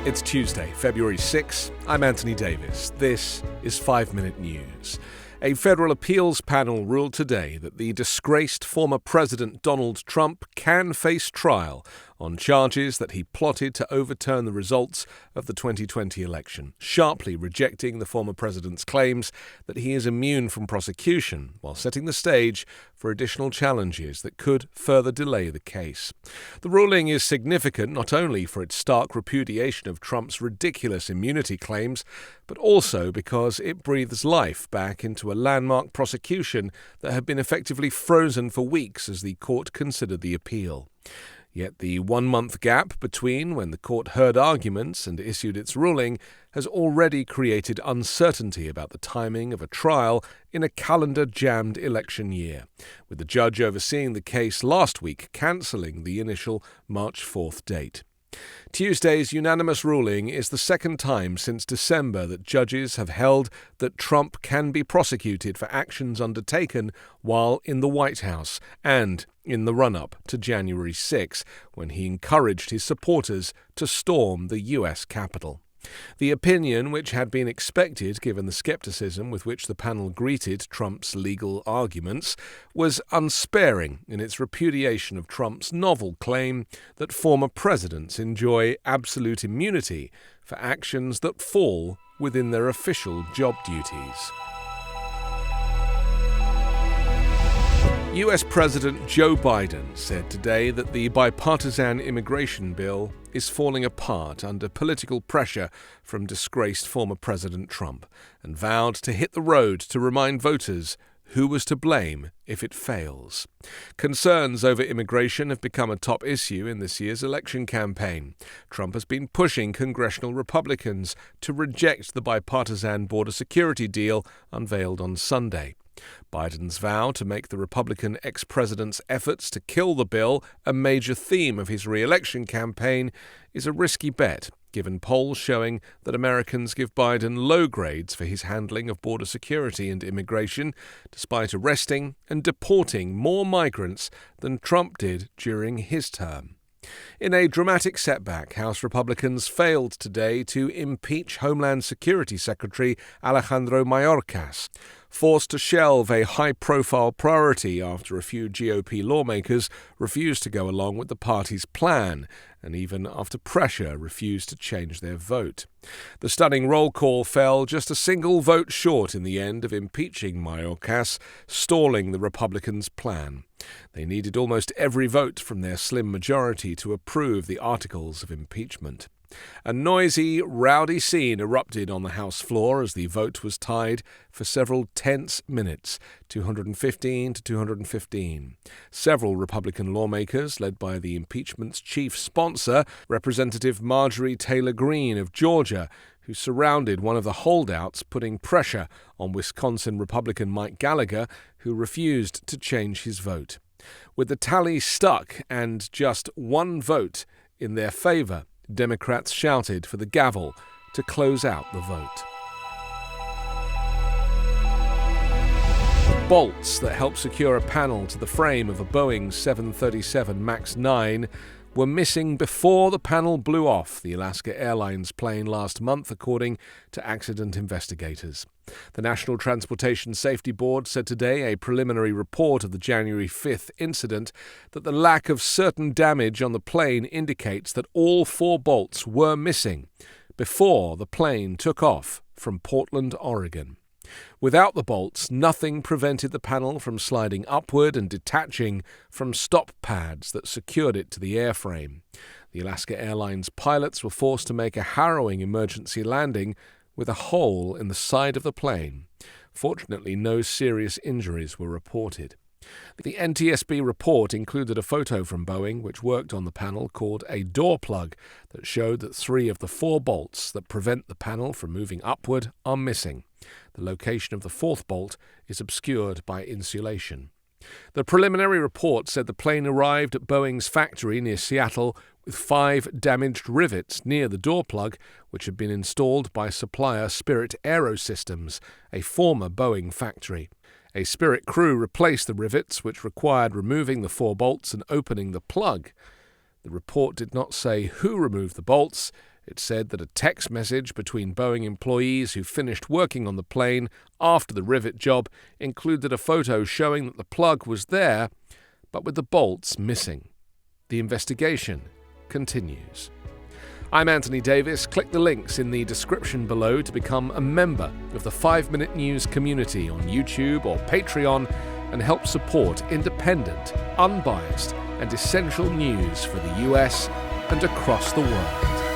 It's Tuesday, February 6. I'm Anthony Davis. This is 5 Minute News. A federal appeals panel ruled today that the disgraced former President Donald Trump can face trial on charges that he plotted to overturn the results of the 2020 election, sharply rejecting the former president's claims that he is immune from prosecution, while setting the stage for additional challenges that could further delay the case. The ruling is significant not only for its stark repudiation of Trump's ridiculous immunity claims, but also because it breathes life back into a landmark prosecution that had been effectively frozen for weeks as the court considered the appeal. Yet the 1-month gap between when the court heard arguments and issued its ruling has already created uncertainty about the timing of a trial in a calendar-jammed election year, with the judge overseeing the case last week cancelling the initial March 4th date. Tuesday's unanimous ruling is the second time since December that judges have held that Trump can be prosecuted for actions undertaken while in the White House and in the run-up to January 6, when he encouraged his supporters to storm the U.S. Capitol. The opinion, which had been expected given the skepticism with which the panel greeted Trump's legal arguments, was unsparing in its repudiation of Trump's novel claim that former presidents enjoy absolute immunity for actions that fall within their official job duties. U.S. President Joe Biden said today that the bipartisan immigration bill is falling apart under political pressure from disgraced former President Trump, and vowed to hit the road to remind voters who was to blame if it fails. Concerns over immigration have become a top issue in this year's election campaign. Trump has been pushing congressional Republicans to reject the bipartisan border security deal unveiled on Sunday. Biden's vow to make the Republican ex-president's efforts to kill the bill a major theme of his re-election campaign is a risky bet, given polls showing that Americans give Biden low grades for his handling of border security and immigration, despite arresting and deporting more migrants than Trump did during his term. In a dramatic setback, House Republicans failed today to impeach Homeland Security Secretary Alejandro Mayorkas, forced to shelve a high-profile priority after a few GOP lawmakers refused to go along with the party's plan, and even after pressure refused to change their vote. The stunning roll call fell just a single vote short in the end of impeaching Mayorkas, stalling the Republicans' plan. They needed almost every vote from their slim majority to approve the articles of impeachment. A noisy, rowdy scene erupted on the House floor as the vote was tied for several tense minutes, 215 to 215. Several Republican lawmakers, led by the impeachment's chief sponsor, Representative Marjorie Taylor Greene of Georgia, who surrounded one of the holdouts, putting pressure on Wisconsin Republican Mike Gallagher, who refused to change his vote. With the tally stuck and just one vote in their favor, Democrats shouted for the gavel to close out the vote. Bolts that help secure a panel to the frame of a Boeing 737 MAX 9 were missing before the panel blew off the Alaska Airlines plane last month, according to accident investigators. The National Transportation Safety Board said today a preliminary report of the January 5th incident that the lack of certain damage on the plane indicates that all 4 bolts were missing before the plane took off from Portland, Oregon. Without the bolts, nothing prevented the panel from sliding upward and detaching from stop pads that secured it to the airframe. The Alaska Airlines pilots were forced to make a harrowing emergency landing with a hole in the side of the plane. Fortunately, no serious injuries were reported. The NTSB report included a photo from Boeing, which worked on the panel, called a door plug, that showed that 3 of the 4 bolts that prevent the panel from moving upward are missing. The location of the 4th bolt is obscured by insulation. The preliminary report said the plane arrived at Boeing's factory near Seattle with 5 damaged rivets near the door plug, which had been installed by supplier Spirit Aerosystems, a former Boeing factory. A Spirit crew replaced the rivets, which required removing the 4 bolts and opening the plug. The report did not say who removed the bolts, It said that a text message between Boeing employees who finished working on the plane after the rivet job included a photo showing that the plug was there, but with the bolts missing. The investigation continues. I'm Anthony Davis. Click the links in the description below to become a member of the 5-Minute News community on YouTube or Patreon and help support independent, unbiased, and essential news for the US and across the world.